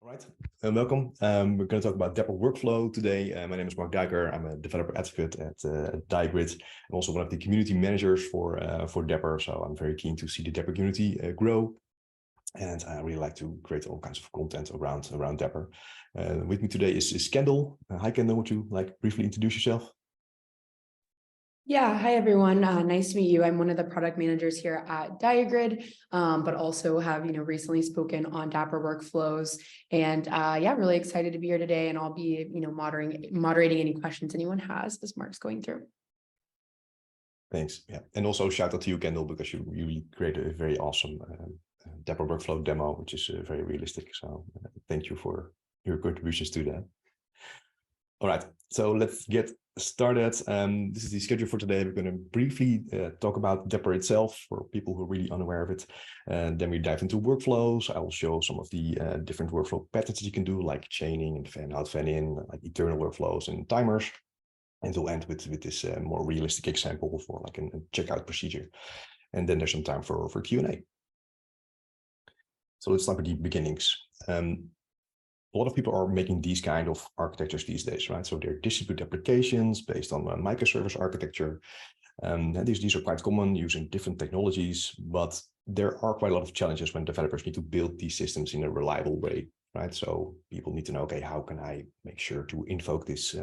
All right, welcome. We're going to talk about Dapr Workflow today. My name is Marc Duiker. I'm a developer advocate at Dapr. I'm also one of the community managers for Dapr. So I'm very keen to see the Dapr community grow. And I really like to create all kinds of content around Dapr. With me today is Kendall. Hi, Kendall. Would you like briefly introduce yourself? Yeah, hi everyone. Nice to meet you. I'm one of the product managers here at Diagrid, but also have recently spoken on Dapr Workflows, and yeah, really excited to be here today. And I'll be moderating any questions anyone has as Marc's going through. Thanks. Yeah, and also shout out to you, Kendall, because you really created a very awesome Dapr Workflow demo, which is very realistic. So thank you for your contributions to that. All right, so let's get started. This is the schedule for today. We're going to briefly talk about Dapr itself for people who are really unaware of it. And then we dive into workflows. I will show some of the different workflow patterns you can do, like chaining and fan out, fan in, like eternal workflows and timers. And we'll end with this more realistic example for like a checkout procedure. And then there's some time for Q&A. So let's start with the beginnings. A lot of people are making these kind of architectures these days, right? So they're distributed applications based on a microservice architecture. And these are quite common using different technologies, but there are quite a lot of challenges when developers need to build these systems in a reliable way, right? So people need to know, okay, how can I make sure to invoke this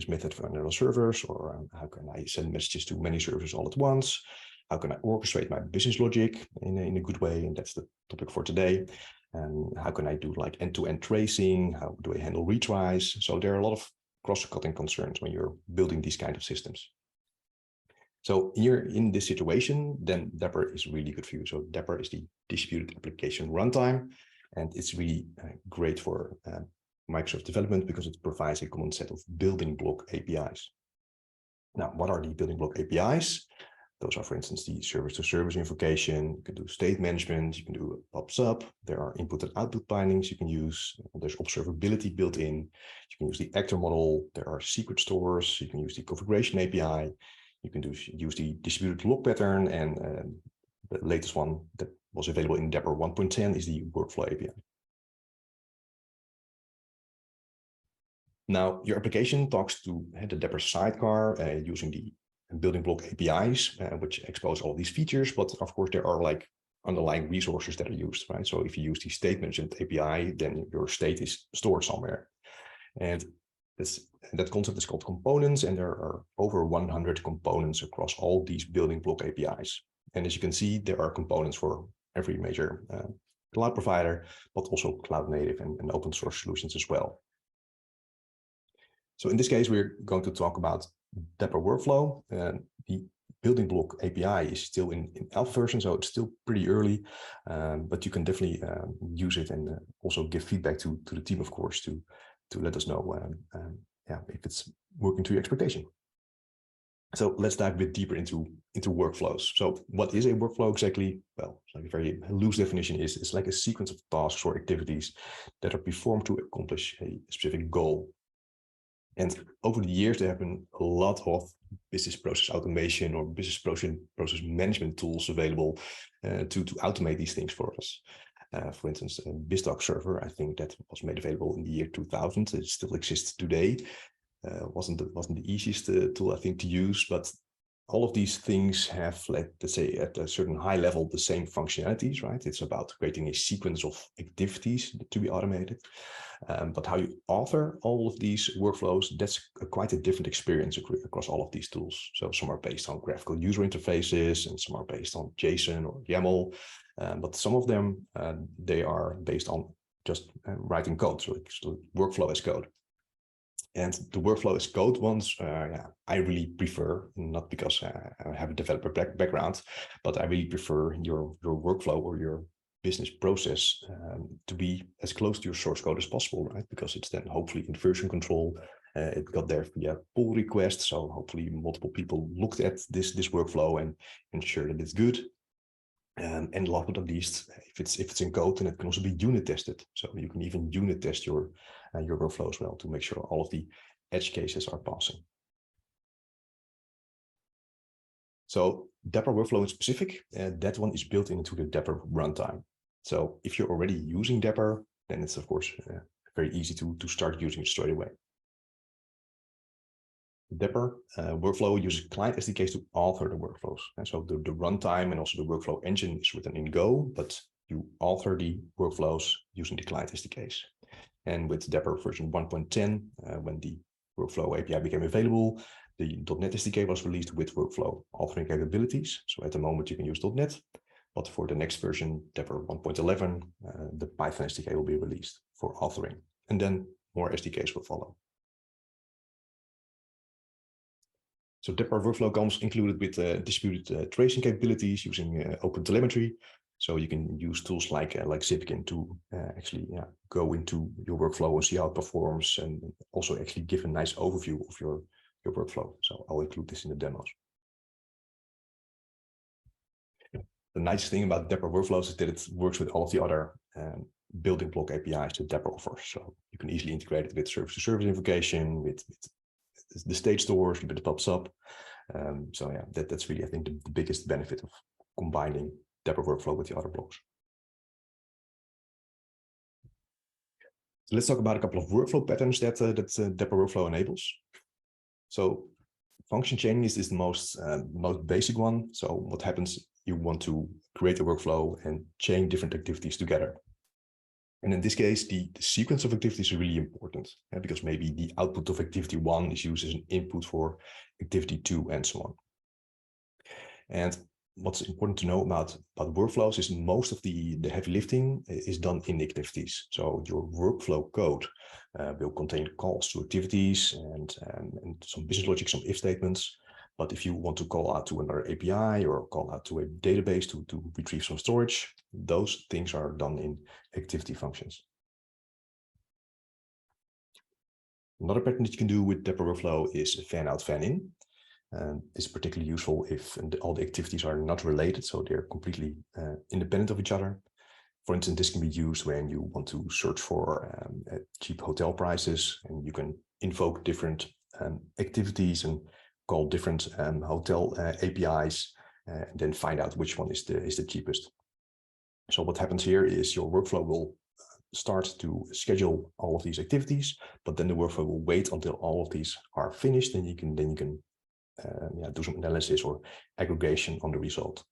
method for another servers, or how can I send messages to many servers all at once? How can I orchestrate my business logic in a good way? And that's the topic for today. And how can I do like end-to-end tracing? How do I handle retries? So there are a lot of cross-cutting concerns when you're building these kind of systems. So here in this situation, then Dapr is really good for you. So Dapr is the distributed application runtime, and it's really great for Microsoft development because it provides a common set of building block APIs. Now, what are the building block APIs? Those are, for instance, the service-to-service invocation. You can do state management. You can do pops up. There are input and output bindings you can use. There's observability built in. You can use the actor model. There are secret stores. You can use the configuration API. You can use the distributed log pattern. And the latest one that was available in Dapr 1.10 is the workflow API. Now, your application talks to the Dapr sidecar using the building block APIs, which expose all these features. But of course, there are like underlying resources that are used, right? So if you use the state management API, then your state is stored somewhere. And that concept is called components. And there are over 100 components across all these building block APIs. And as you can see, there are components for every major cloud provider, but also cloud native and open source solutions as well. So in this case, we're going to talk about Dapr Workflow. The building block API is still in alpha version, so it's still pretty early, but you can definitely use it and also give feedback to the team, of course, to let us know if it's working to your expectation. So let's dive a bit deeper into workflows. So what is a workflow exactly? Well, like a very loose definition is it's like a sequence of tasks or activities that are performed to accomplish a specific goal. And over the years, there have been a lot of business process automation or business process management tools available to automate these things for us. For instance, a BizTalk server, I think that was made available in the year 2000. It still exists today. Wasn't the easiest tool, I think, to use, but all of these things have, let's say, at a certain high level, the same functionalities, right? It's about creating a sequence of activities to be automated. But how you author all of these workflows, that's quite a different experience across all of these tools. So some are based on graphical user interfaces, and some are based on JSON or YAML. But some of them, they are based on just writing code, so it's workflow as code. And the workflow as code ones, I really prefer, not because I have a developer background, but I really prefer your workflow or your business process to be as close to your source code as possible, right? Because it's then hopefully in version control. It got there via pull request, so hopefully multiple people looked at this workflow and ensure that it's good. And last but not least, if it's in code, then it can also be unit tested. So you can even unit test your workflow as well to make sure all of the edge cases are passing. So Dapr Workflow in specific, that one is built into the Dapr runtime. So if you're already using Dapr, then it's of course very easy to start using it straight away. Dapr workflow uses client SDKs to author the workflows. And so the runtime and also the workflow engine is written in Go, but you author the workflows using the client SDKs. And with Dapr version 1.10, when the workflow API became available, the .NET SDK was released with workflow authoring capabilities. So at the moment you can use .NET, but for the next version, Dapr 1.11, the Python SDK will be released for authoring, and then more SDKs will follow. So Dapr Workflow comes included with distributed tracing capabilities using OpenTelemetry. So you can use tools like Zipkin to actually go into your workflow and see how it performs, and also actually give a nice overview of your workflow. So I'll include this in the demos. The nice thing about Dapr Workflows is that it works with all of the other building block APIs that Dapr offers. So you can easily integrate it with service-to-service invocation, with the state stores, if it pops up. So yeah, that's really, I think, the biggest benefit of combining Dapr Workflow with the other blocks. So let's talk about a couple of workflow patterns that Dapr Workflow enables. So function chaining is the most basic one. So what happens, you want to create a workflow and chain different activities together. And in this case, the sequence of activities is really important, because maybe the output of activity 1 is used as an input for activity 2 and so on. And what's important to know about workflows is most of the heavy lifting is done in activities. So your workflow code will contain calls to activities and some business logic, some if statements. But if you want to call out to another API or call out to a database to retrieve some storage, those things are done in activity functions. Another pattern that you can do with Dapr Workflow is fan out, fan in. It's particularly useful if all the activities are not related, so they're completely independent of each other. For instance, this can be used when you want to search for cheap hotel prices, and you can invoke different activities and call different hotel APIs, and then find out which one is the cheapest. So what happens here is your workflow will start to schedule all of these activities, but then the workflow will wait until all of these are finished, and you can do some analysis or aggregation on the result.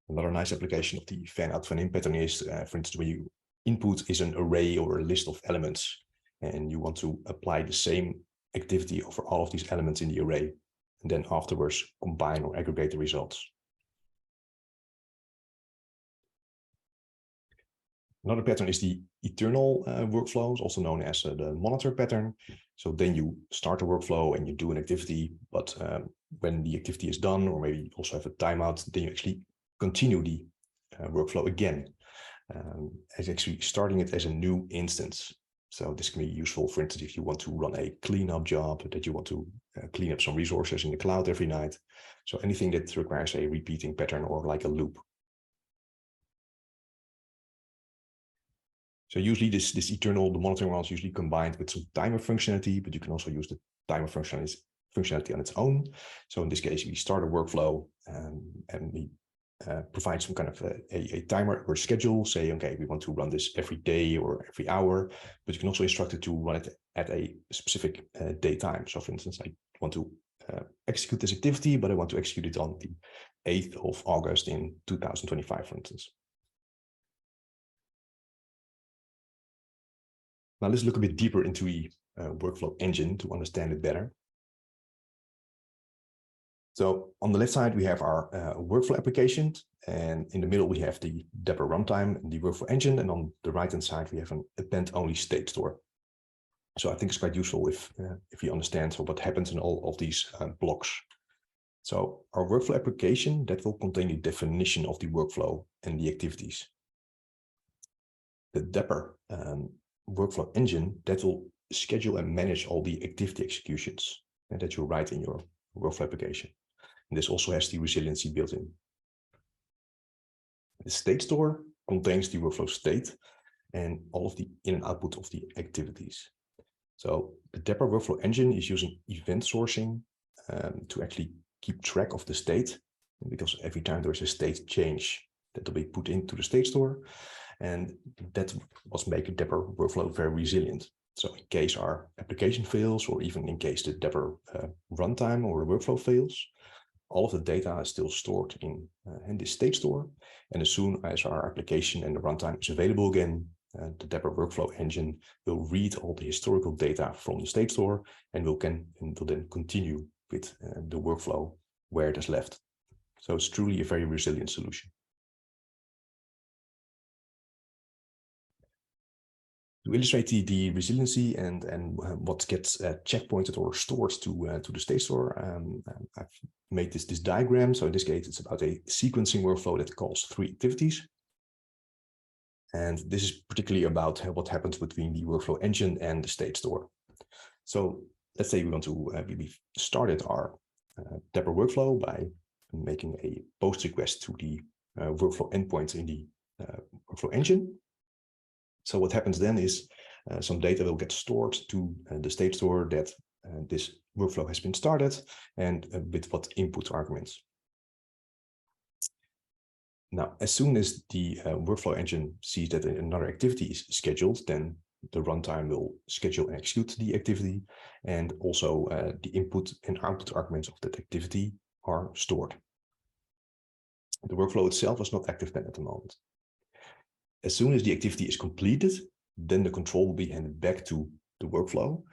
Another nice application of the fan out, fan in pattern is, for instance, when you input is an array or a list of elements, and you want to apply the same activity over all of these elements in the array, and then afterwards combine or aggregate the results. Another pattern is the eternal workflows, also known as the monitor pattern. So then you start a workflow and you do an activity, but when the activity is done, or maybe you also have a timeout, then you actually continue the workflow again, as actually starting it as a new instance. So this can be useful, for instance, if you want to run a cleanup job, that you want to clean up some resources in the cloud every night. So anything that requires a repeating pattern or like a loop. So usually this eternal, the monitoring one is usually combined with some timer functionality, but you can also use the timer functionality on its own. So in this case, we start a workflow and we provide some kind of a timer or schedule, say, okay, we want to run this every day or every hour, but you can also instruct it to run it at a specific day time. So for instance, I want to execute this activity, but I want to execute it on the 8th of August in 2025, for instance. Now let's look a bit deeper into the workflow engine to understand it better. So on the left side, we have our workflow application, and in the middle, we have the Dapr Runtime and the workflow engine, and on the right-hand side, we have an append-only state store. So I think it's quite useful if you understand what happens in all of these blocks. So our workflow application, that will contain the definition of the workflow and the activities. The Dapr workflow engine, that will schedule and manage all the activity executions that you write in your workflow application. And this also has the resiliency built in. The state store contains the workflow state and all of the in and output of the activities. So the Dapr workflow engine is using event sourcing to actually keep track of the state, because every time there is a state change, that will be put into the state store. And that was making Dapr workflow very resilient. So in case our application fails, or even in case the Dapr runtime or the workflow fails, all of the data is still stored in this state store. And as soon as our application and the runtime is available again, the Dapr workflow engine will read all the historical data from the state store and will then continue with the workflow where it is left. So it's truly a very resilient solution. To illustrate the resiliency and what gets checkpointed or stored to the state store, I've made this diagram. So in this case, it's about a sequencing workflow that calls 3 activities. And this is particularly about what happens between the workflow engine and the state store. So let's say we want to we started our Dapr workflow by making a post request to the workflow endpoint in the workflow engine. So what happens then is some data will get stored to the state store that this workflow has been started and with what input arguments. Now, as soon as the workflow engine sees that another activity is scheduled, then the runtime will schedule and execute the activity, and also the input and output arguments of that activity are stored. The workflow itself is not active then at the moment. As soon as the activity is completed, then the control will be handed back to the workflow,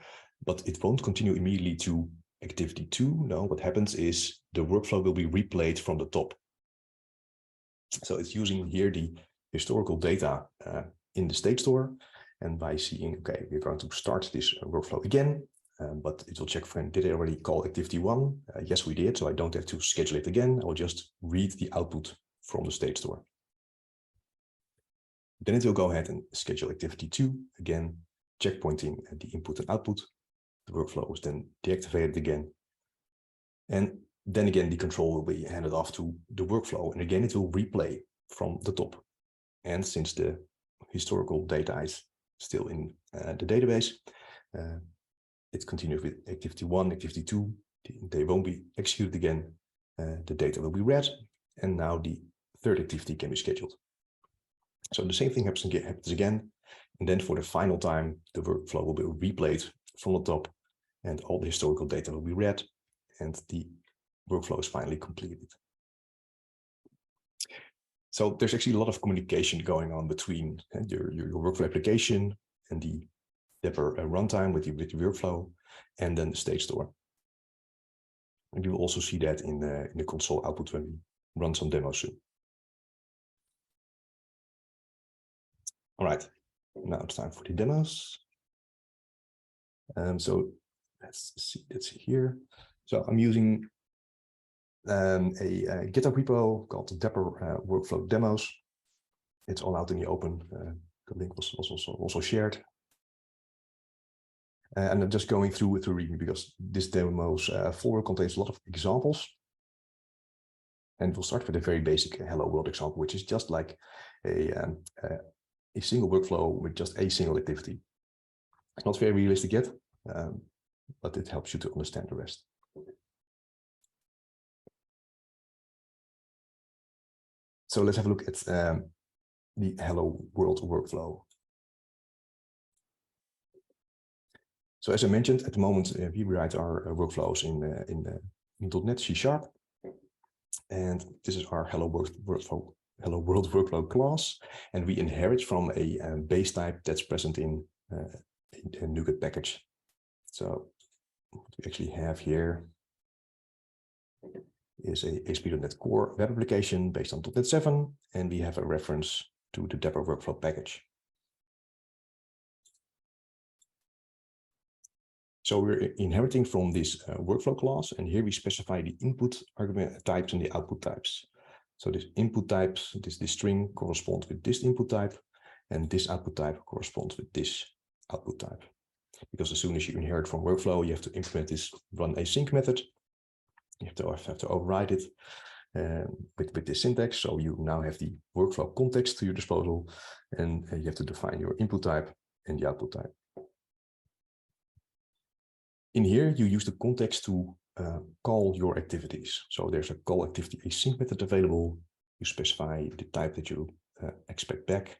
but it won't continue immediately to activity 2. No, what happens is the workflow will be replayed from the top. So it's using here the historical data in the state store, and by seeing, okay, we're going to start this workflow again, but it will check for, did I already call activity 1? Yes, we did, so I don't have to schedule it again. I will just read the output from the state store. Then it will go ahead and schedule activity 2, again, checkpointing the input and output. The workflow is then deactivated again. And then again, the control will be handed off to the workflow. And again, it will replay from the top. And since the historical data is still in the database, it continues with activity 1, activity 2. They won't be executed again. The data will be read. And now the third activity can be scheduled. So the same thing happens again. And then for the final time, the workflow will be replayed from the top and all the historical data will be read and the workflow is finally completed. So there's actually a lot of communication going on between your workflow application and the Dapr runtime with the workflow and then the state store. And you will also see that in the console output when we run some demos soon. All right, now it's time for the demos. So let's see here. So I'm using a GitHub repo called Dapr Workflow Demos. It's all out in the open. The link was also shared. And I'm just going through reading because this demo's folder contains a lot of examples. And we'll start with a very basic hello world example, which is just like a single workflow with just a single activity. It's not very realistic yet, but it helps you to understand the rest. So let's have a look at the hello world workflow. So as I mentioned, at the moment, we write our workflows in .NET C#. And this is our hello world workflow class. And we inherit from a base type that's present in a NuGet package. So what we actually have here is a ASP.NET Core web application based on .NET 7, and we have a reference to the Dapr workflow package. So we're inheriting from this workflow class, and here we specify the input argument types and the output types. So this input types, this string corresponds with this input type, and this output type corresponds with this output type. Because as soon as you inherit from workflow, you have to implement this run async method. You have to override it with this syntax. So you now have the workflow context to your disposal, and you have to define your input type and the output type. In here, you use the context to call your activities. So there's a call activity async method available. You specify the type that you expect back.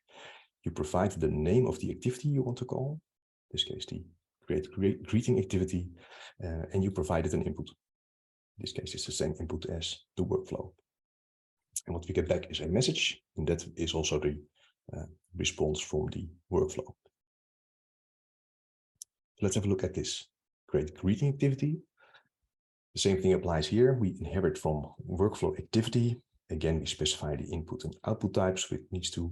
You provide the name of the activity you want to call, in this case, the create greeting activity, and you provided an input. In this case, it's the same input as the workflow. And what we get back is a message, and that is also the response from the workflow. So let's have a look at this create greeting activity. The same thing applies here. We inherit from workflow activity. Again, we specify the input and output types, which needs to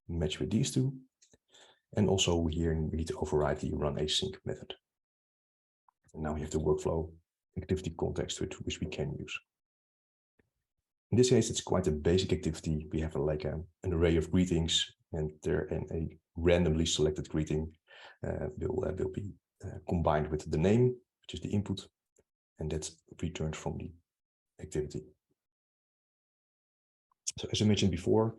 match with these two. And also here we need to override the run async method. And now we have the workflow activity context which we can use. In this case, it's quite a basic activity. We have an array of greetings, and a randomly selected greeting will be combined with the name, which is the input, and that's returned from the activity. So as I mentioned before,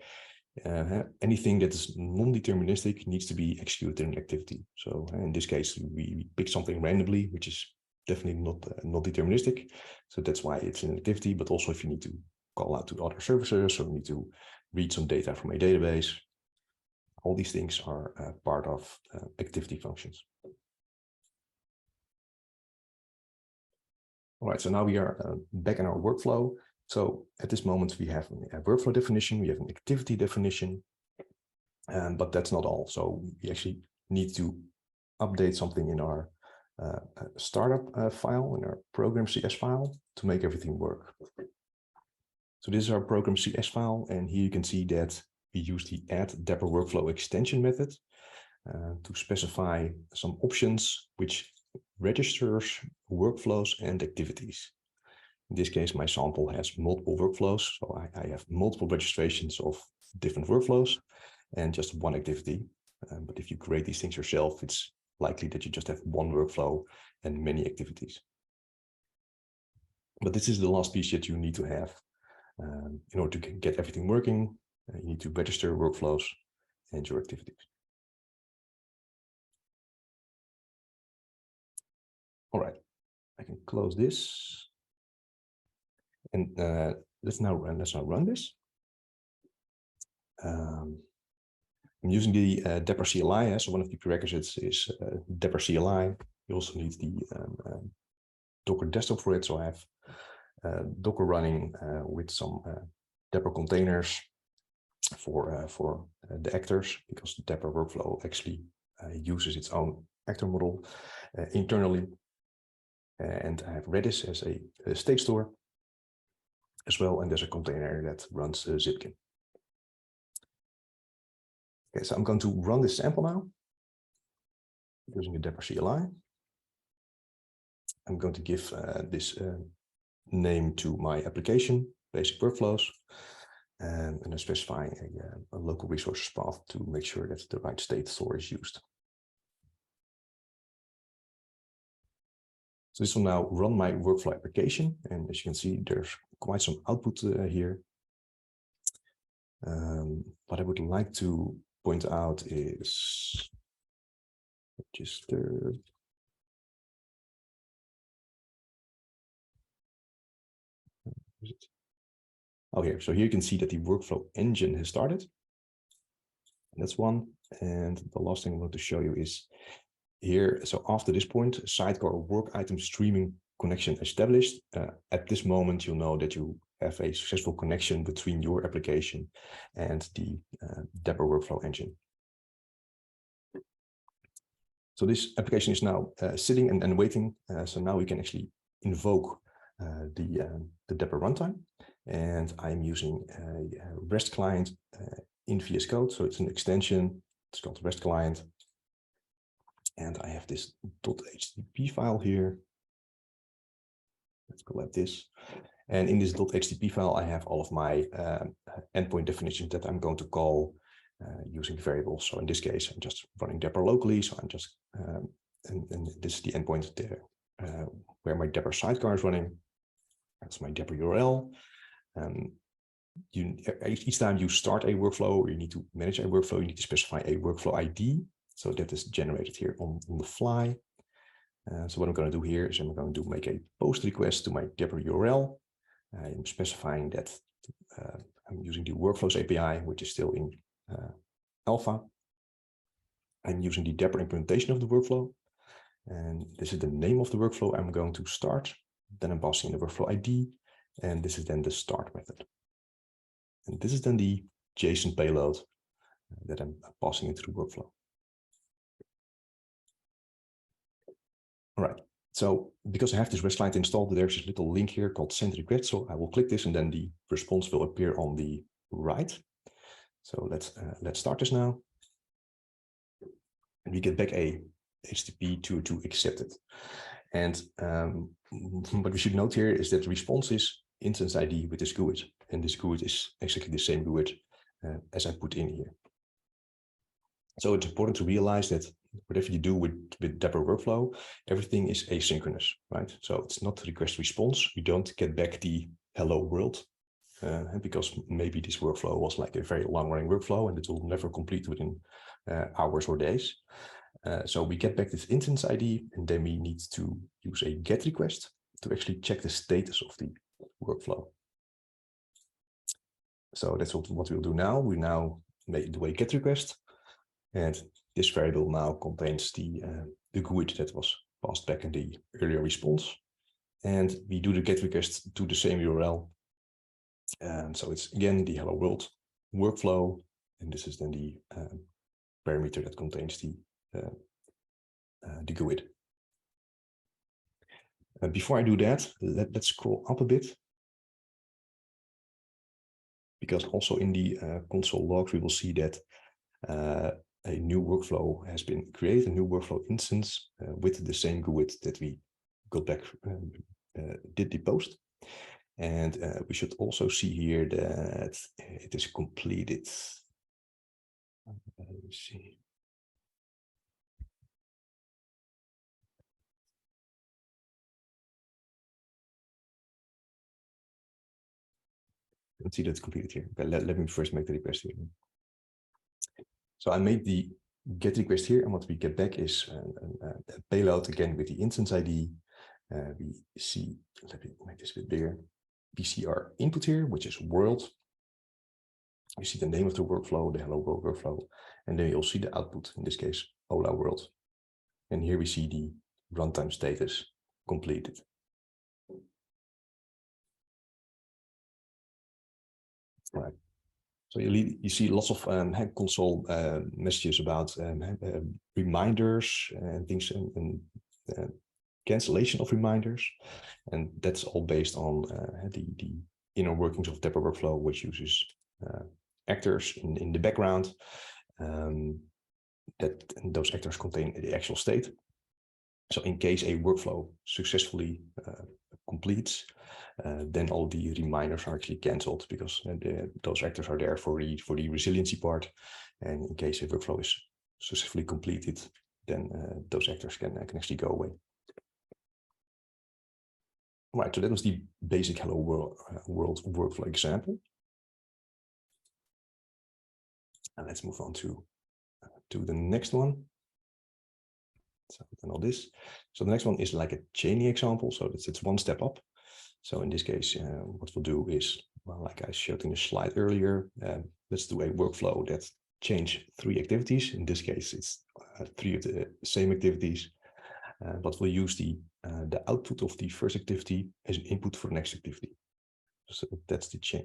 anything that is non-deterministic needs to be executed in an activity. So in this case, we pick something randomly, which is definitely not deterministic. So that's why it's an activity, but also if you need to call out to other services, or need to read some data from a database, all these things are part of activity functions. All right, so now we are back in our workflow. So at this moment, we have a workflow definition, we have an activity definition, but that's not all. So we actually need to update something in our startup file, in our program CS file, to make everything work. So this is our program CS file, and here you can see that we use the add Dapr workflow extension method to specify some options which registers workflows and activities. In this case, my sample has multiple workflows, so I have multiple registrations of different workflows and just one activity. But if you create these things yourself, it's likely that you just have one workflow and many activities. But this is the last piece that you need to have in order to get everything working. You need to register workflows and your activities. All right, I can close this. And let's now run this. I'm using the Dapr CLI, so one of the prerequisites is Dapr CLI. You also need the Docker desktop for it, so I have Docker running with some Dapr containers for the actors, because the Dapr workflow actually uses its own actor model internally. And I have Redis as a state store as well, and there's a container that runs Zipkin. Okay, so I'm going to run this sample now using the Dapr CLI. I'm going to give this name to my application, basic workflows, and I'm specifying a local resources path to make sure that the right state store is used. So this will now run my workflow application, and as you can see, there's quite some output here. What I would like to point out is register. Oh, here. So here you can see that the workflow engine has started. That's one. And the last thing I want to show you is here. So after this point, sidecar work item streaming connection established. At this moment, you'll know that you have a successful connection between your application and the Dapr workflow engine. So this application is now sitting and waiting. So now we can actually invoke the Dapr runtime. And I'm using a REST client in VS Code. So it's an extension. It's called REST client. And I have this .htp file here. Let's collect this. And in this .htp file, I have all of my endpoint definitions that I'm going to call using variables. So in this case, I'm just running Dapr locally. So I'm just, and this is the endpoint there where my Dapr sidecar is running. That's my Dapr URL. Each time you start a workflow or you need to manage a workflow, you need to specify a workflow ID. So that is generated here on the fly. So what I'm going to do here is I'm going to make a post request to my Dapr URL. I'm specifying that I'm using the Workflows API, which is still in alpha. I'm using the Dapr implementation of the workflow. And this is the name of the workflow I'm going to start. Then I'm passing in the workflow ID. And this is then the start method. And this is then the JSON payload that I'm passing into the workflow. All right. So because I have this REST client installed, there's this little link here called send request. So I will click this and then the response will appear on the right. So let's start this now. And we get back a HTTP to accept it. And what we should note here is that the response is instance ID with this GUID. And this GUID is exactly the same GUID as I put in here. So it's important to realize that whatever you do with Dapr Workflow, everything is asynchronous, right? So it's not request response. You don't get back the hello world because maybe this workflow was like a very long running workflow and it will never complete within hours or days. So we get back this instance ID and then we need to use a GET request to actually check the status of the workflow. So that's what we'll do now. We now do a GET request. And this variable now contains the GUID that was passed back in the earlier response. And we do the GET request to the same URL. And so it's again the hello world workflow. And this is then the parameter that contains the GUID. Before I do that, let's scroll up a bit. Because also in the console logs, we will see that a new workflow has been created, a new workflow instance with the same GUID that we got back, did the post. And we should also see here that it is completed. Let's see. Let's see that's completed here. Okay, let me first make the request here. So I made the GET request here, and what we get back is a payload again with the instance ID. We see, let me make this a bit bigger. We see our input here, which is world. We see the name of the workflow, the hello world workflow, and then you'll see the output, in this case, hola world. And here we see the runtime status completed. All right. So you see lots of console messages about reminders and things and cancellation of reminders. And that's all based on the inner workings of Dapr Workflow, which uses actors in the background. Those actors contain the actual state. So in case a workflow successfully completes, then all the reminders are actually cancelled because those actors are there for the resiliency part. And in case a workflow is successfully completed, then those actors can actually go away. Right, so that was the basic hello world workflow example. And let's move on to the next one. So and all this. So the next one is like a chaining example. So it's one step up. So in this case, what we'll do is, well, like I showed in the slide earlier, let's do a workflow that change 3 activities. In this case, it's 3 of the same activities. But we'll use the output of the first activity as an input for the next activity. So that's the chain.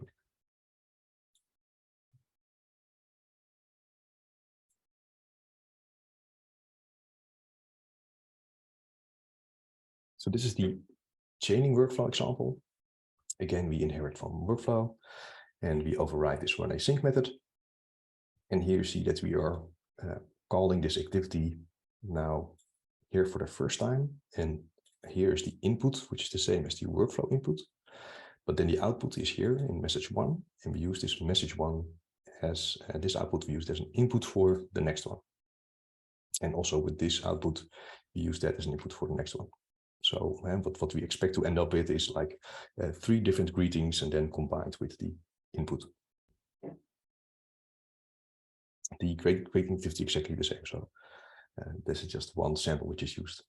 So this is the chaining workflow example. Again, we inherit from workflow and we override this run async method. And here you see that we are calling this activity now here for the first time. And here is the input, which is the same as the workflow input. But then the output is here in message 1. And we use this message 1 as this output we use as an input for the next one. And also with this output, we use that as an input for the next one. So what we expect to end up with is like 3 different greetings and then combined with the input. The greeting activity is exactly the same. So this is just one sample which is used.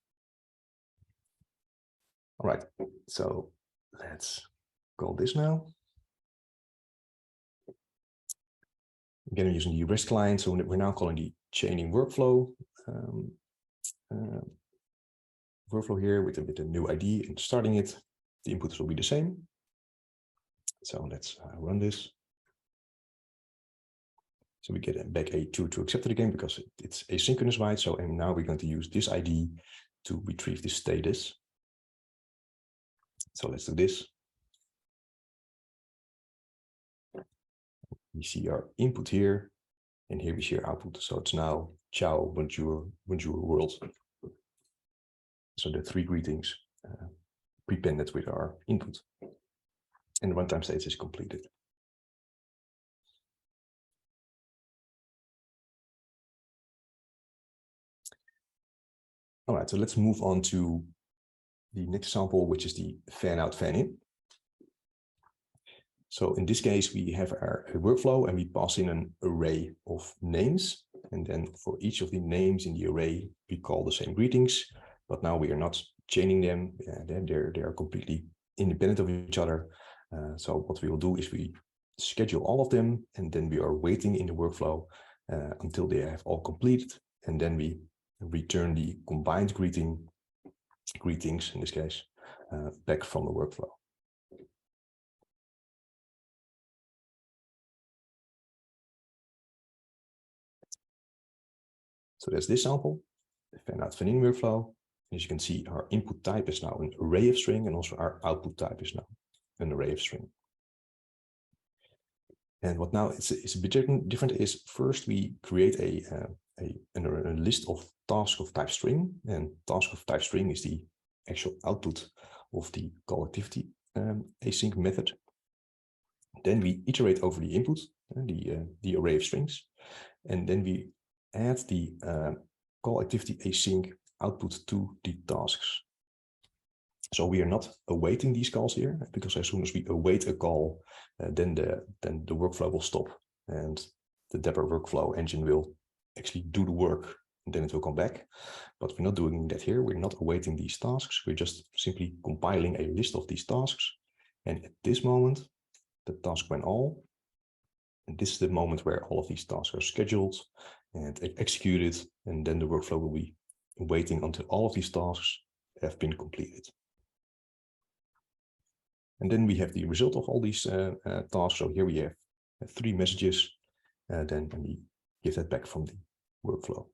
All right, so let's call this now. Again, I'm using the REST client, so we're now calling the chaining workflow workflow here with a new ID and starting it. The inputs will be the same. So let's run this. So we get back a true to accept it again because it's asynchronous, right? So and now we're going to use this ID to retrieve the status. So let's do this. We see our input here, and here we see our output. So it's now ciao, bonjour, bonjour world. So the three greetings prepended with our input. And the runtime status is completed. All right, so let's move on to the next example, which is the fan out, fan in. So in this case, we have our workflow and we pass in an array of names. And then for each of the names in the array, we call the same greetings, but now we are not chaining them. They are completely independent of each other. So what we will do is we schedule all of them, and then we are waiting in the workflow until they have all completed. And then we return the combined greetings in this case, back from the workflow. So there's this sample, the fan out, fan in workflow. As you can see, our input type is now an array of string, and also our output type is now an array of string. And what now is a bit different is first we create a list of task of type string, and task of type string is the actual output of the call activity async method. Then we iterate over the input, the array of strings, and then we add the call activity async output to the tasks. So we are not awaiting these calls here, because as soon as we await a call, then the workflow will stop, and the Dapr workflow engine will actually do the work, and then it will come back. But we're not doing that here. We're not awaiting these tasks. We're just simply compiling a list of these tasks. And at this moment, the task when all, and this is the moment where all of these tasks are scheduled and executed, and then the workflow will be waiting until all of these tasks have been completed. And then we have the result of all these tasks. So here we have 3 messages, then we give that back from the workflow.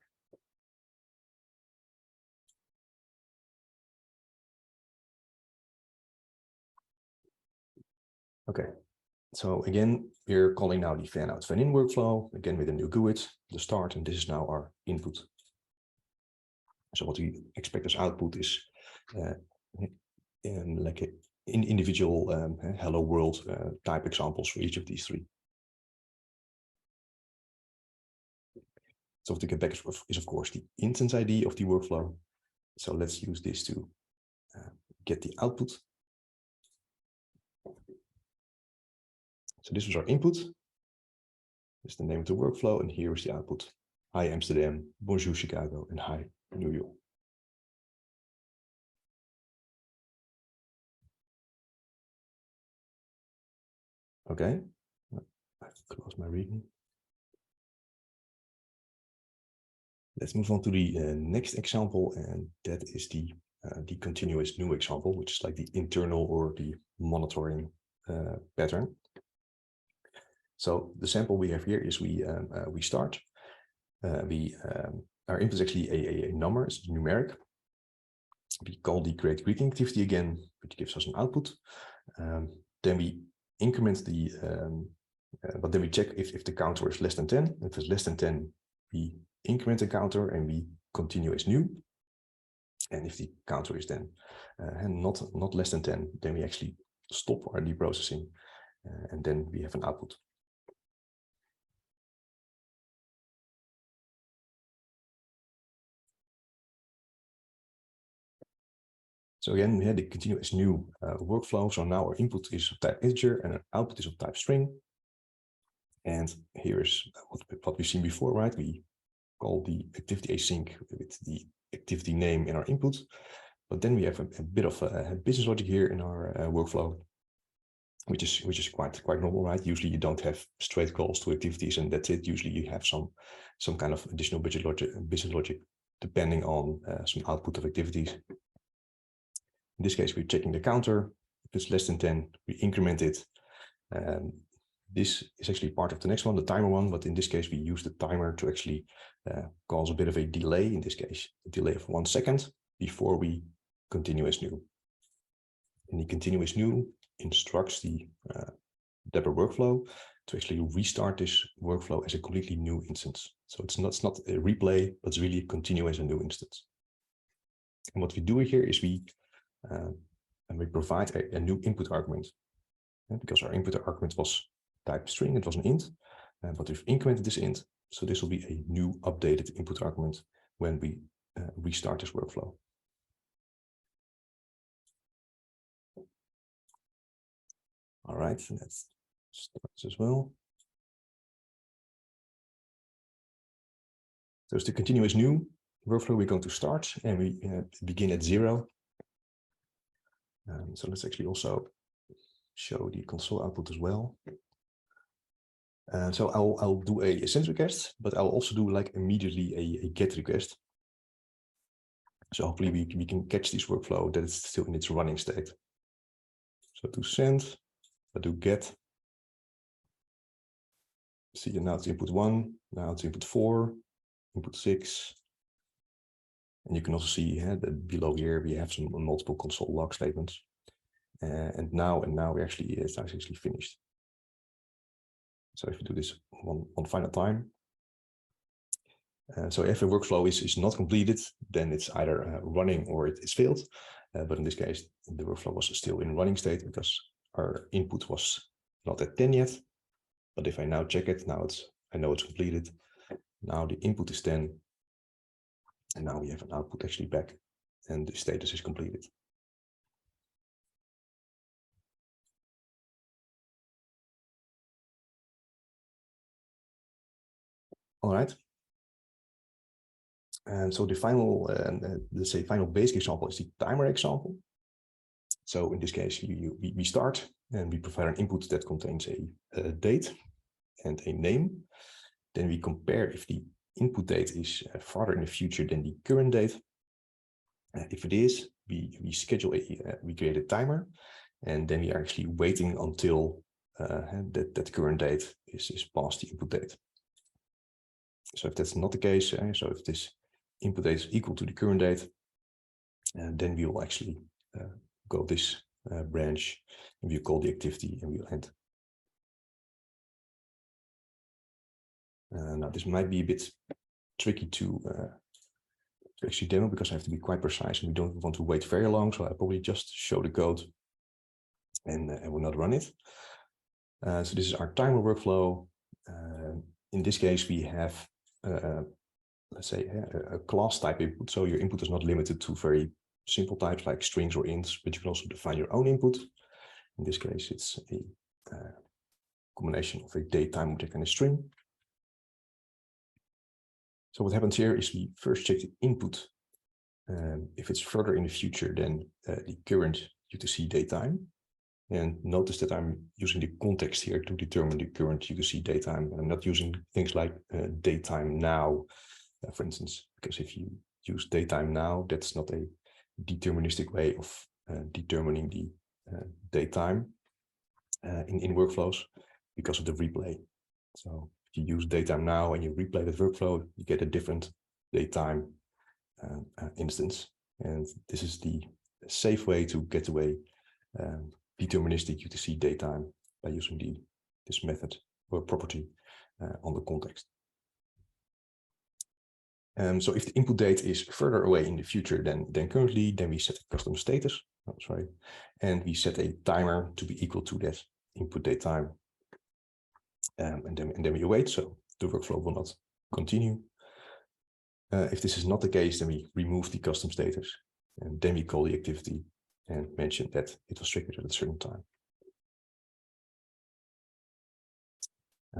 Okay, so again, we're calling now the fan out, fan in workflow, again with a new GUID, the start, and this is now our input. So what we expect as output is like an individual hello world type examples for each of these 3. So what we get back is of course the instance ID of the workflow. So let's use this to get the output. So this was our input. This is the name of the workflow, and here is the output. Hi Amsterdam, bonjour Chicago, and hi New York. Okay, I have to close my readme. Let's move on to the next example, and that is the ContinueAsNew example, which is like the internal or the monitoring pattern. So the sample we have here is we start. Our input is actually a number, it's numeric. We call the create greeting activity again, which gives us an output. Then we increment the, but then we check if the counter is less than 10. If it's less than 10, we increment the counter and we continue as new. And if the counter is then not less than 10, then we actually stop our deprocessing, and then we have an output. So again, we had the ContinueAsNew workflow. So now our input is of type integer and our output is of type string. And here is what we've seen before, right? We call the activity async with the activity name in our input. But then we have a bit of a business logic here in our workflow. which is quite normal, right? Usually you don't have straight calls to activities and that's it. Usually you have some kind of additional business logic depending on some output of activities. In this case, we're checking the counter. If it's less than 10, we increment it. This is actually part of the next one, the timer one, but in this case, we use the timer to actually cause a bit of a delay, in this case, a delay of 1 second before we continue as new. And the continue as new instructs the Dapr workflow to actually restart this workflow as a completely new instance. So it's not a replay, but it's really continue as a new instance. And what we do here is we provide a new input argument. And because our input argument was type string, it was an int, but we've incremented this int. So this will be a new updated input argument when we restart this workflow. All right, so let's start this as well. So it's the continuous new workflow we're going to start, and we begin at 0. So let's actually also show the console output as well. So I'll do a send request, but I'll also do like immediately a get request. So hopefully we can catch this workflow that it's still in its running state. So to send, I do get. See, now it's input 1, now it's input 4, input 6. And you can also see that below here we have some multiple console log statements. And now we actually it's actually finished. So if you do this one final time. So if a workflow is not completed, then it's either running or it's failed. But in this case, the workflow was still in running state because our input was not at 10 yet. But if I now check it, now I know it's completed. Now the input is 10. And now we have an output actually back and the status is completed. All right. And so the final, let's say final basic example is the timer example. So in this case, we start and we provide an input that contains a date and a name. Then we compare if the input date is farther in the future than the current date. If it is, we schedule we create a timer, and then we are actually waiting until that current date is past the input date. So if that's not the case, so if this input date is equal to the current date, then we will actually go this branch and we'll call the activity and we'll end. Now this might be a bit tricky to actually demo because I have to be quite precise and we don't want to wait very long. So I probably just show the code and will not run it. So this is our timer workflow. In this case, we have, let's say, a class type input. So your input is not limited to very simple types like strings or ints, but you can also define your own input. In this case, it's a combination of a date, time object and a string. So what happens here is we first check the input. If it's further in the future than the current UTC datetime. And notice that I'm using the context here to determine the current UTC datetime. I'm not using things like datetime now, for instance, because if you use datetime now, that's not a deterministic way of determining the datetime in workflows because of the replay. So if you use datetime now and you replay that workflow, you get a different datetime instance. And this is the safe way to get away deterministic UTC datetime by using this method or property on the context. So if the input date is further away in the future than currently, then we set a custom status, and we set a timer to be equal to that input date time. And then we await, so the workflow will not continue. If this is not the case, then we remove the custom status, and then we call the activity and mention that it was triggered at a certain time.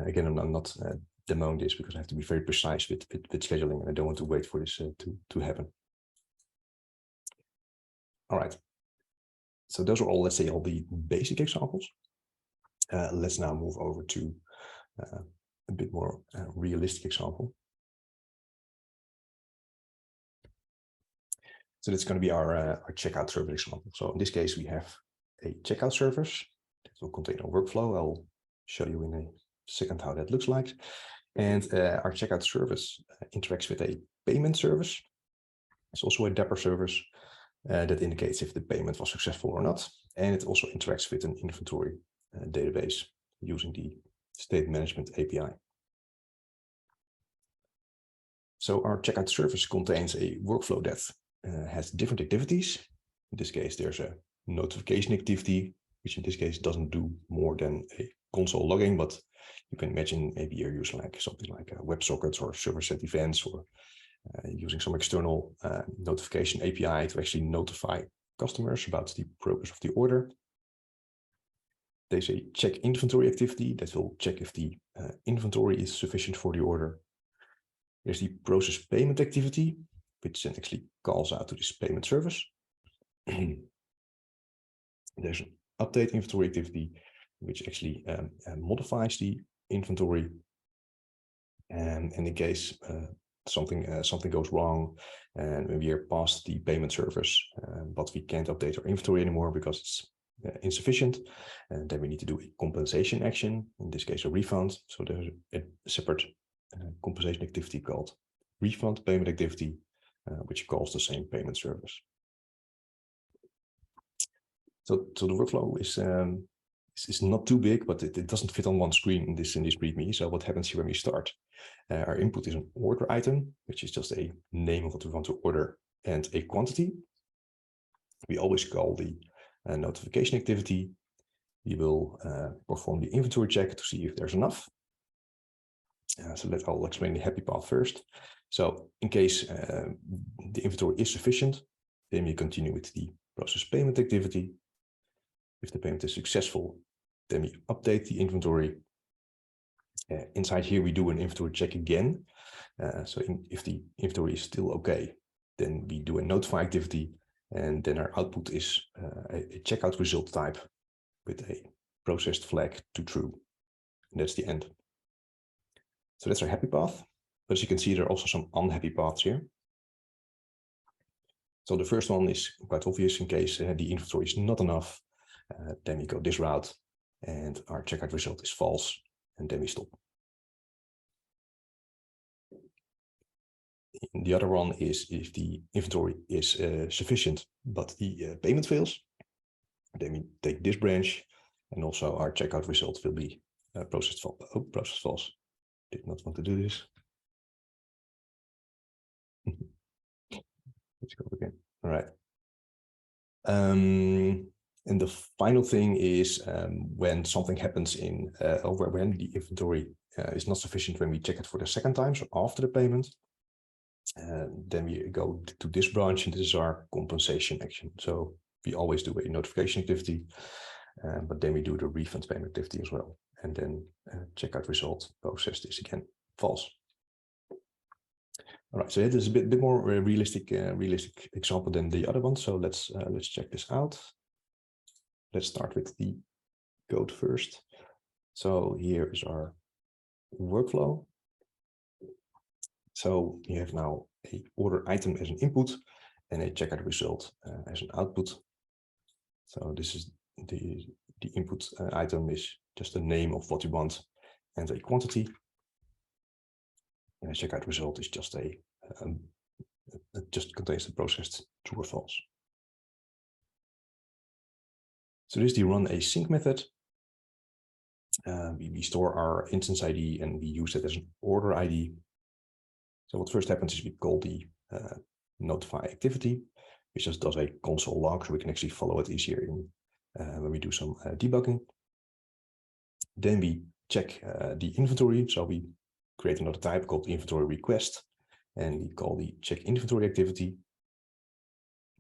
Again, I'm not demoing this because I have to be very precise with scheduling, and I don't want to wait for this to happen. All right. So those are all, let's say, all the basic examples. Let's now move over to a bit more realistic example. So that's going to be our checkout service example. So in this case, we have a checkout service that will contain a workflow. I'll show you in a second how that looks like. And our checkout service interacts with a payment service. It's also a Dapr service that indicates if the payment was successful or not. And it also interacts with an inventory database using the state management API. So our checkout service contains a workflow that has different activities. In this case, there's a notification activity, which in this case doesn't do more than a console logging, but you can imagine maybe you're using like something like WebSockets or server-side events, or using some external notification API to actually notify customers about the progress of the order. There's a check inventory activity that will check if the inventory is sufficient for the order. There's the process payment activity, which then actually calls out to this payment service. There's an update inventory activity, which actually modifies the inventory. And in case something goes wrong and we are past the payment service, but we can't update our inventory anymore because it's insufficient, and then we need to do a compensation action, in this case a refund. So there's a separate compensation activity called refund payment activity, which calls the same payment service. So the workflow is not too big, but it doesn't fit on one screen in this README. So what happens here when we start? Our input is an order item, which is just a name of what we want to order and a quantity. We always call the notification activity. We will perform the inventory check to see if there's enough. So I'll explain the happy path first. So in case the inventory is sufficient, then we continue with the process payment activity. If the payment is successful, then we update the inventory. Inside here, we do an inventory check again. If the inventory is still okay, then we do a notify activity, and then our output is a checkout result type with a processed flag to true. And that's the end. So that's our happy path. But as you can see, there are also some unhappy paths here. So the first one is quite obvious. In case the inventory is not enough, then we go this route and our checkout result is false, and then we stop. The other one is if the inventory is sufficient, but the payment fails, then we take this branch, and also our checkout result will be processed false. Oh, processed false. Did not want to do this. Let's go again. All right. And the final thing is when something happens in when the inventory is not sufficient when we check it for the second time, so after the payment, then we go to this branch, and this is our compensation action. So we always do a notification activity, but then we do the refund payment activity as well. And then checkout result processed is again false. All right, so it is a bit more realistic example than the other one. So let's check this out. Let's start with the code first. So here is our workflow. So you have now a order item as an input and a checkout result as an output. So this is the input item is just the name of what you want and a quantity. And a checkout result is just it just contains the processed true or false. So this is the run async method. We store our instance ID and we use it as an order ID. So what first happens is we call the notify activity, which just does a console log, so we can actually follow it easier when we do some debugging. Then we check the inventory. So we create another type called inventory request, and we call the check inventory activity.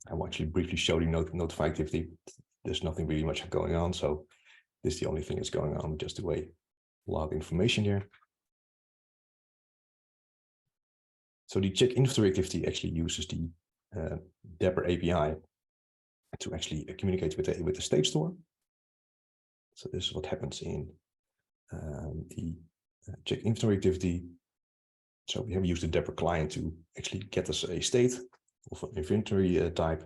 I will actually briefly show the notify activity. There's nothing really much going on, so this is the only thing that's going on, just the way log information here. So the check inventory activity actually uses the Dapr API to actually communicate with the state store. So this is what happens in the check inventory activity. So we have used the Dapr client to actually get us a state of an inventory type.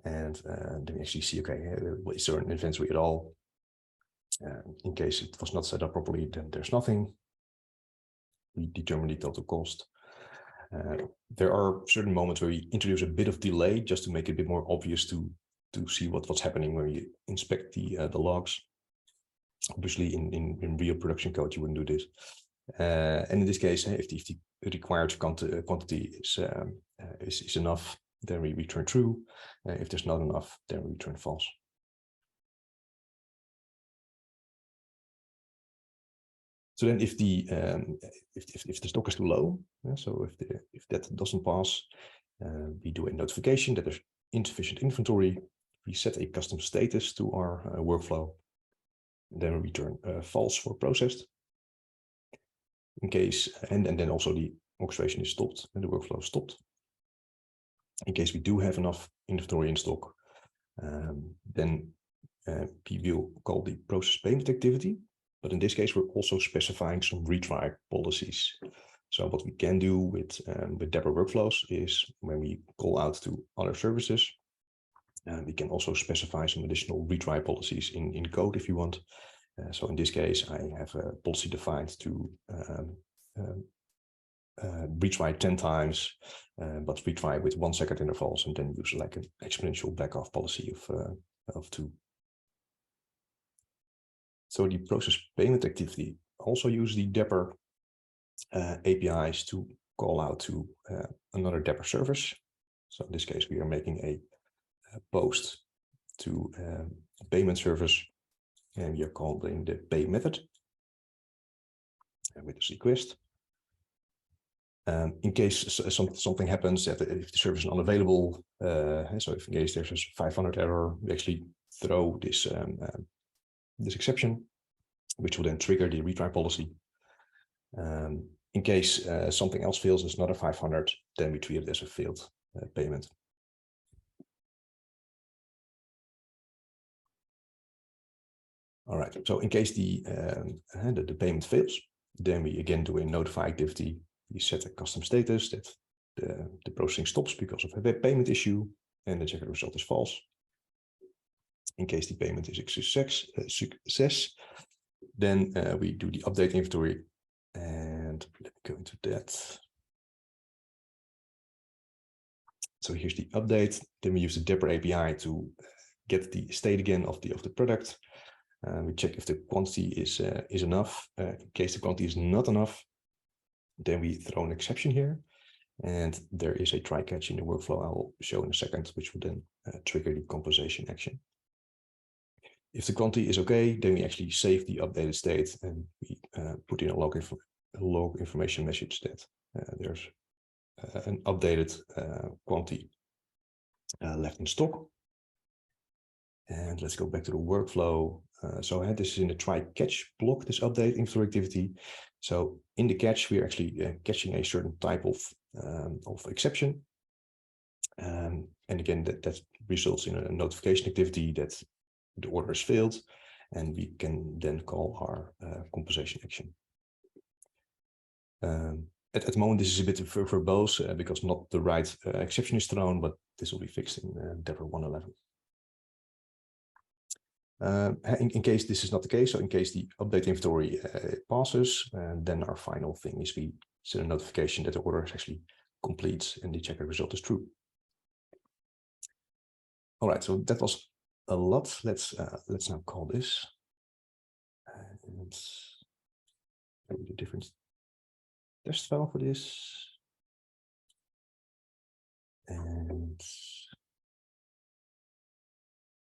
And then we actually see, okay, is there an inventory at all? In case it was not set up properly, then there's nothing. We determine the total cost. There are certain moments where we introduce a bit of delay just to make it a bit more obvious to see what's happening when you inspect the logs. Obviously, in real production code, you wouldn't do this. And in this case, if the required quantity is enough, then we return true. If there's not enough, then we return false. So then, if the stock is too low, so if that doesn't pass, we do a notification that there's insufficient inventory. We set a custom status to our workflow. Then we return false for processed. In case, and then also the orchestration is stopped and the workflow is stopped. In case we do have enough inventory in stock, then we will call the process payment activity. But in this case, we're also specifying some retry policies. So what we can do with Dapr Workflows is when we call out to other services, we can also specify some additional retry policies in code if you want. So in this case, I have a policy defined to retry 10 times, but retry with 1 second intervals, and then use like an exponential backoff policy of 2. So the process payment activity also uses the Dapr APIs to call out to another Dapr service. So in this case, we are making a post to a payment service, and we are calling the pay method with this request. In case something happens, that if the service is unavailable, so if in case there's a 500 error, we actually throw this this exception, which will then trigger the retry policy. In case something else fails, it's not a 500, then we treat it as a failed payment. All right, so in case the payment fails, then we again do a notify activity. We set a custom status that the processing stops because of a payment issue, and the checker result is false. In case the payment is a success, then we do the update inventory, and let me go into that. So here's the update. Then we use the Dapr API to get the state again of the product. We check if the quantity is enough. In case the quantity is not enough, then we throw an exception here, and there is a try catch in the workflow I will show in a second, which will then trigger the compensation action. If the quantity is okay, then we actually save the updated state, and we put in a log information message that there's an updated quantity left in stock. And let's go back to the workflow. So this is in the try catch block, this update inventory activity. So in the catch, we're actually catching a certain type of exception. And again, that results in a notification activity that the order is failed, and we can then call our compensation action. At the moment, this is a bit verbose because not the right exception is thrown, but this will be fixed in Dapr 1.11. In case this is not the case, so in case the update inventory passes, then our final thing is we send a notification that the order is actually complete and the checker result is true. All right, so that was a lot. Let's now call this and maybe the different test file for this, and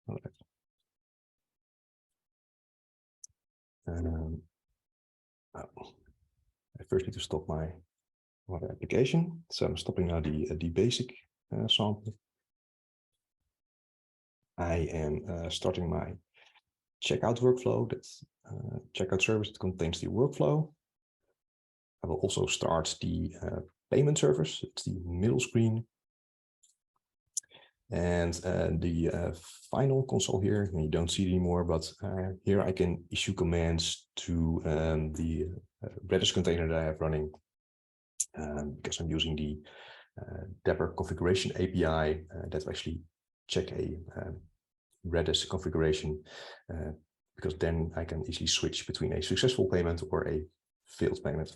all right. I first need to stop my application. So I'm stopping now the basic sample. I am starting my checkout workflow. That's checkout service that contains the workflow. I will also start the payment service. It's the middle screen. And the final console here, you don't see it anymore, but here I can issue commands to the Redis container that I have running, because I'm using the Dapr configuration API that actually check a Redis configuration, because then I can easily switch between a successful payment or a failed payment.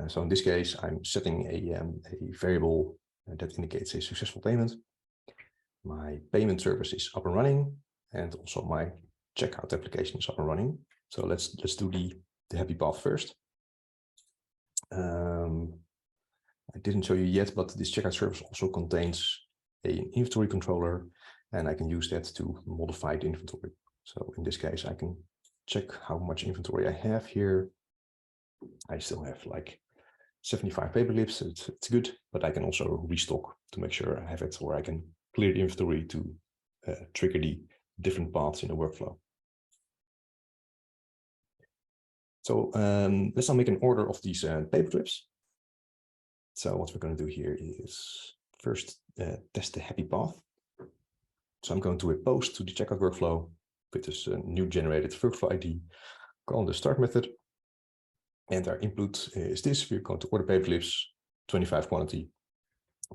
So in this case, I'm setting a variable that indicates a successful payment. My payment service is up and running, and also my checkout application is up and running. So let's do the happy path first. I didn't show you yet, but this checkout service also contains an inventory controller, and I can use that to modify the inventory. So in this case, I can check how much inventory I have here. I still have like 75 paperclips, it's good, but I can also restock to make sure I have it, or I can clear the inventory to trigger the different paths in the workflow. So let's now make an order of these paperclips. So what we're going to do here is first test the happy path. So I'm going to a post to the checkout workflow with this new generated workflow ID, call the start method. And our input is this. We're going to order paperclips, 25 quantity.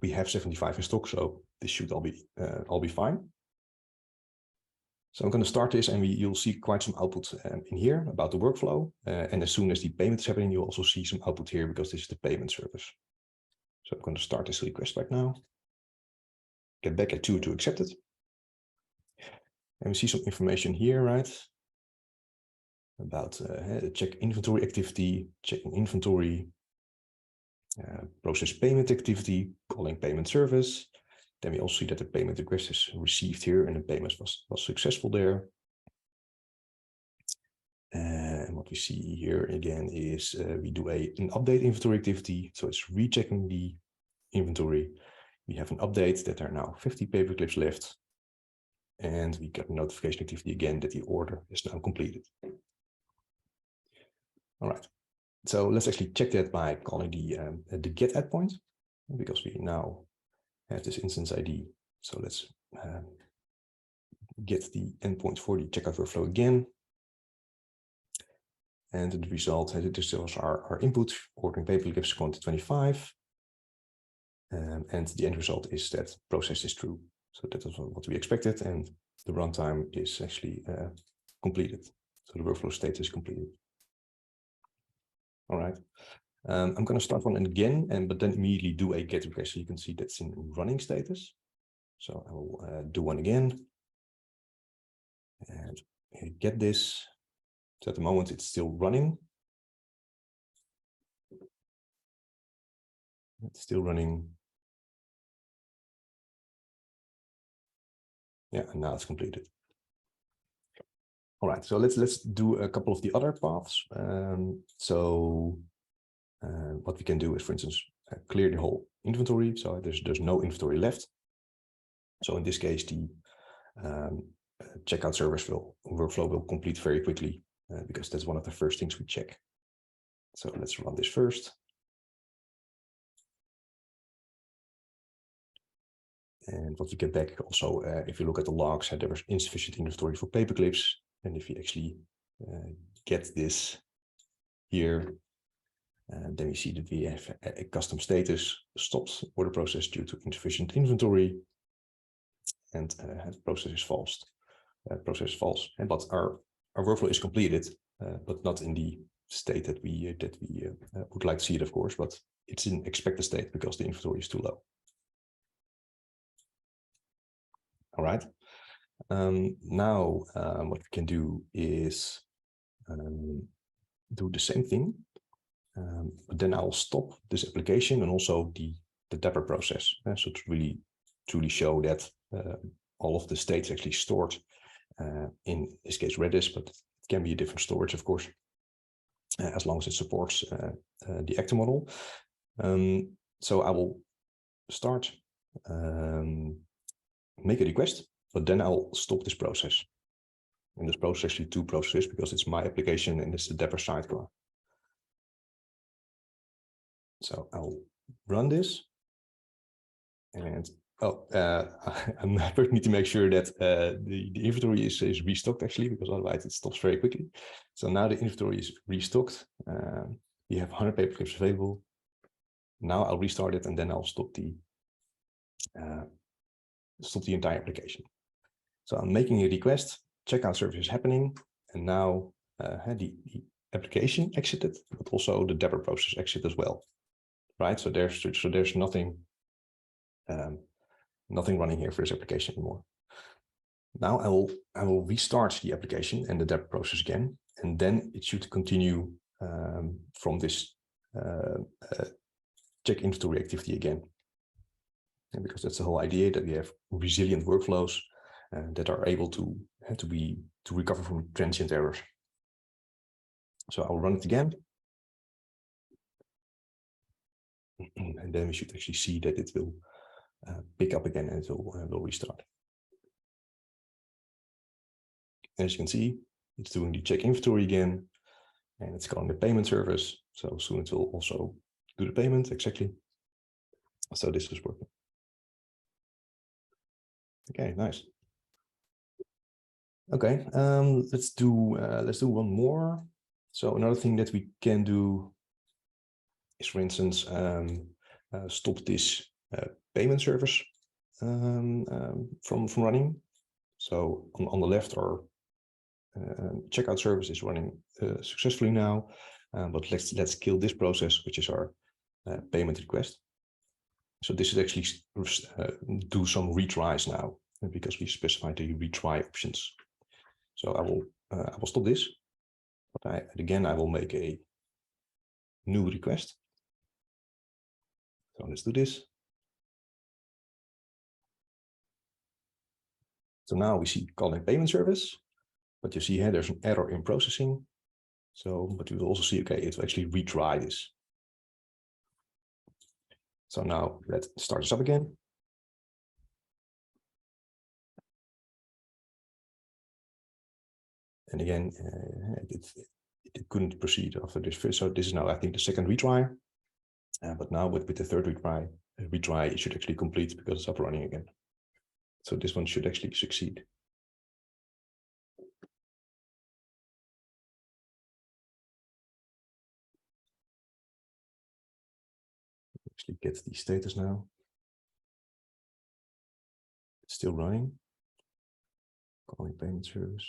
We have 75 in stock, so this should all be fine. So I'm going to start this, and you'll see quite some output in here about the workflow. And as soon as the payment is happening, you'll also see some output here because this is the payment service. So I'm going to start this request right now. Get back at 2 to accept it. And we see some information here, right? About check inventory activity, checking inventory, process payment activity, calling payment service. Then we also see that the payment request is received here and the payment was successful there. And what we see here again is we do an update inventory activity. So it's rechecking the inventory. We have an update that there are now 50 paperclips left. And we get a notification activity again that the order is now completed. All right. So let's actually check that by calling the get add point, because we now have this instance ID. So let's get the endpoint for the checkout workflow again. And the result, this was our input, ordering paperclips quantity 25. And the end result is that process is true. So that is what we expected, and the runtime is actually completed. So the workflow state is completed. All right. I'm going to start one again, but then immediately do a get request. So you can see that's in running status. So I will do one again and get this. So at the moment it's still running. It's still running. Yeah, and now it's completed. All right, so let's do a couple of the other paths. What we can do is, for instance, clear the whole inventory. So there's no inventory left. So in this case, the checkout service workflow will complete very quickly because that's one of the first things we check. So let's run this first. And what we get back also, if you look at the logs, there was insufficient inventory for paperclips. And if you actually get this here, then we see that we have a custom status stopped order process due to insufficient inventory, and the process is false. But our workflow is completed, but not in the state that we would like to see it, of course. But it's in expected state because the inventory is too low. All right. Now what we can do is do the same thing, but then I'll stop this application and also the Dapr process. So to really truly show that all of the states actually stored in this case Redis, but it can be a different storage, of course, as long as it supports the actor model. So I will start, make a request, but then I'll stop this process. And this process is actually two processes because it's my application and it's the Dapr sidecar. So I'll run this and Oh, I first need to make sure that the inventory is restocked actually, because otherwise it stops very quickly. So now the inventory is restocked. We have 100 paper clips available. Now I'll restart it and then I'll stop the entire application. So I'm making a request, checkout service is happening, and now the application exited, but also the Dapr process exit as well, right? So there's nothing running here for this application anymore. Now I will restart the application and the Dapr process again, and then it should continue from this check inventory activity again. And because that's the whole idea, that we have resilient workflows that are able to recover from transient errors. So I'll run it again. And then we should actually see that it will pick up again and it will restart. As you can see, it's doing the check inventory again, and it's calling the payment service. So soon it will also do the payment exactly. So this is working. Okay, nice. Okay, let's do one more. So another thing that we can do is, for instance, stop this payment service from running. So on the left, our checkout service is running successfully now, but let's kill this process, which is our payment request. So this is actually do some retries now, because we specified the retry options. So I will stop this, but again I will make a new request. So let's do this. So now we see calling payment service, but you see here there's an error in processing. So, but we will also see, okay, it will actually retry this. So now let's start this up again. And again, it couldn't proceed after this first. So this is now, I think, the second retry. But now with the third retry, it should actually complete because it's up and running again. So this one should actually succeed. Actually get the status now. It's still running. Calling payment service.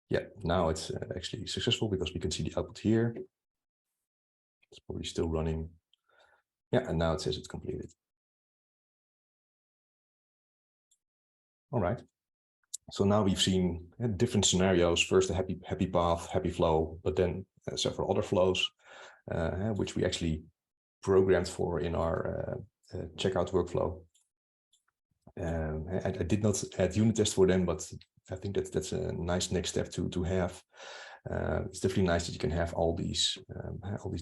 Yeah, now it's actually successful because we can see the output here. It's probably still running. Yeah, and now it says it's completed. All right. So now we've seen different scenarios. First, a happy path, happy flow, but then several other flows, which we actually programmed for in our checkout workflow. I did not add unit tests for them, but I think that's a nice next step to have. It's definitely nice that you can have all these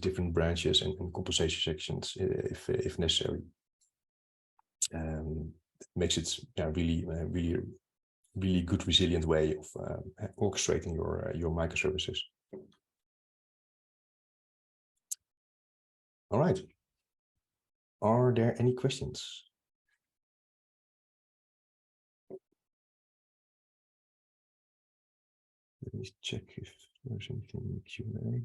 different branches and compensation sections if necessary. It makes it really good resilient way of orchestrating your microservices. All right. Are there any questions? Let me check if there's anything in the Q&A.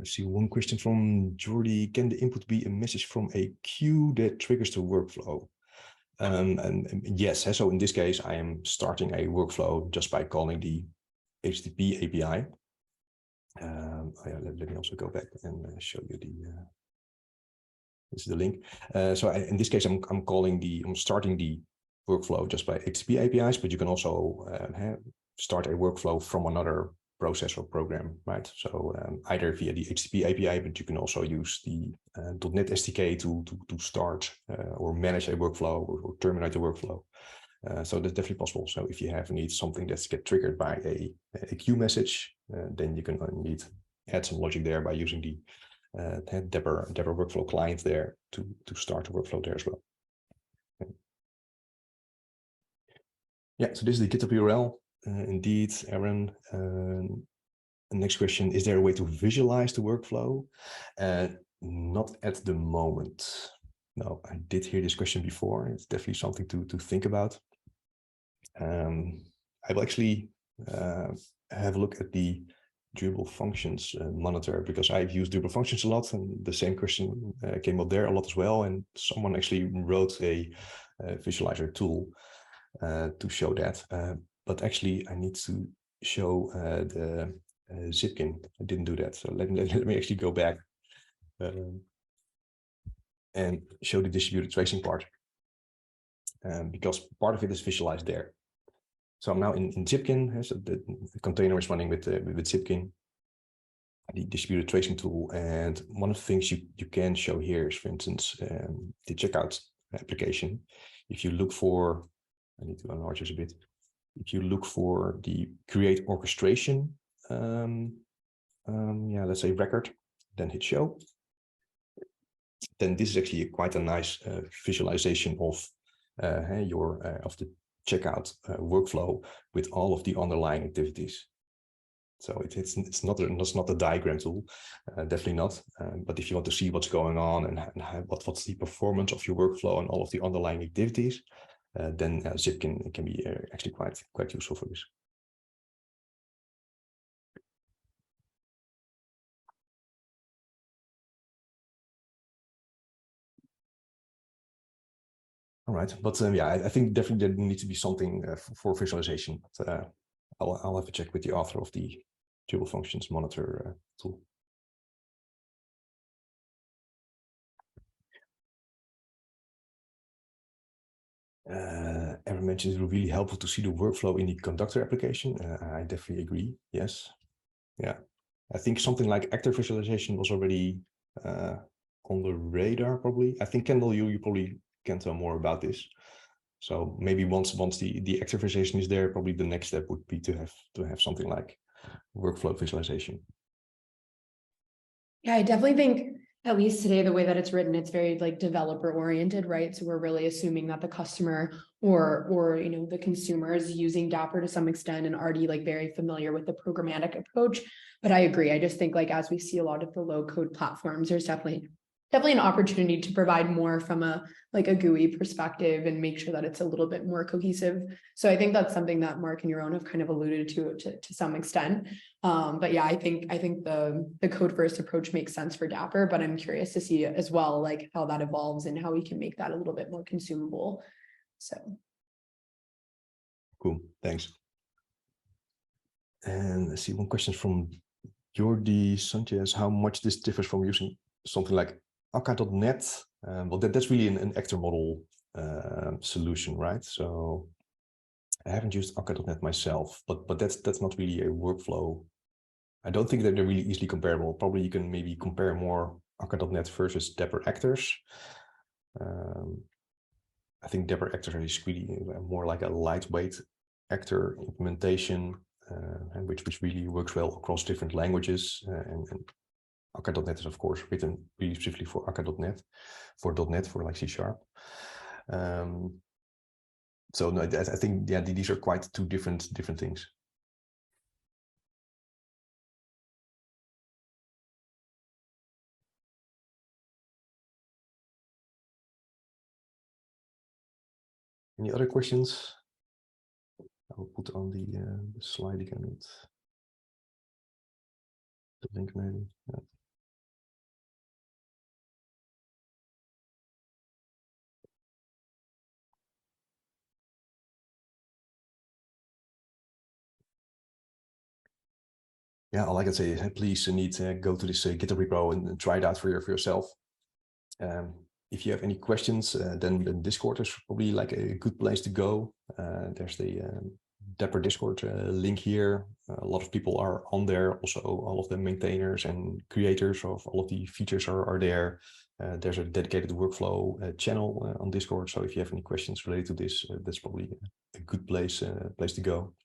I see one question from Jordi. Can the input be a message from a queue that triggers the workflow? And yes, so in this case, I am starting a workflow just by calling the HTTP API. Let me also go back and show you this is the link. So in this case, I'm starting the workflow just by HTTP APIs, but you can also start a workflow from another process or program, right? So either via the HTTP API, but you can also use the .NET SDK to start or manage a workflow or terminate the workflow. So that's definitely possible. So if you need something that's get triggered by a queue message, then you can add some logic there by using the Dapr workflow client there to start a workflow there as well. Yeah, so this is the GitHub URL. Indeed, Aaron. next question, is there a way to visualize the workflow? Not at the moment. No, I did hear this question before. It's definitely something to think about. I will actually have a look at the durable functions monitor, because I've used durable functions a lot, and the same question came up there a lot as well. And someone actually wrote a visualizer tool to show that. But actually, I need to show the Zipkin. I didn't do that, so let me actually go back and show the distributed tracing part, because part of it is visualized there. So I'm now in Zipkin, so the container is running with Zipkin, the distributed tracing tool. And one of the things you can show here is, for instance, the checkout application. If you look for, I need to enlarge this a bit. If you look for the create orchestration, let's say record, then hit show. Then this is actually quite a nice visualization of of the checkout workflow with all of the underlying activities. So it's not a diagram tool, definitely not. But if you want to see what's going on and what's the performance of your workflow and all of the underlying activities, then Zipkin can be actually quite useful for this. All right, but I think definitely there needs to be something for visualization. But I'll have a check with the author of the durable functions monitor tool. Evan mentioned it would be really helpful to see the workflow in the conductor application. I definitely agree. Yes. Yeah. I think something like actor visualization was already on the radar, probably. I think, Kendall, you probably can tell more about this. So maybe once the actor visualization is there, probably the next step would be to have something like workflow visualization. Yeah, I definitely think, at least today, the way that it's written, it's very like developer oriented, right? So we're really assuming that the customer or the consumer is using Dapr to some extent and already like very familiar with the programmatic approach. But I agree. I just think like as we see a lot of the low code platforms, there's definitely an opportunity to provide more from a GUI perspective and make sure that it's a little bit more cohesive. So I think that's something that Marc and Jeroen have kind of alluded to some extent. But yeah, I think the code first approach makes sense for Dapr, but I'm curious to see as well like how that evolves and how we can make that a little bit more consumable. So cool, thanks. And let's see, one question from Jordi Sanchez: how much this differs from using something like Akka.net? Well, that's really an actor model solution, right? So I haven't used Akka.net myself, but that's not really a workflow. I don't think that they're really easily comparable. Probably you can maybe compare more Akka.net versus Dapr actors. I think Dapr actors is really more like a lightweight actor implementation, and which really works well across different languages. And Akka.net is of course written really specifically for Akka.net, for .NET, for like C#. So no, I think these are quite two different things. Any other questions? I'll put on the slide again with the link maybe. Yeah. Yeah, all I can say is please go to this GitHub repo and try it out for yourself. If you have any questions, then Discord is probably like a good place to go. There's the Dapr Discord link here. A lot of people are on there. Also, all of the maintainers and creators of all of the features are there. There's a dedicated workflow channel on Discord. So if you have any questions related to this, that's probably a good place to go.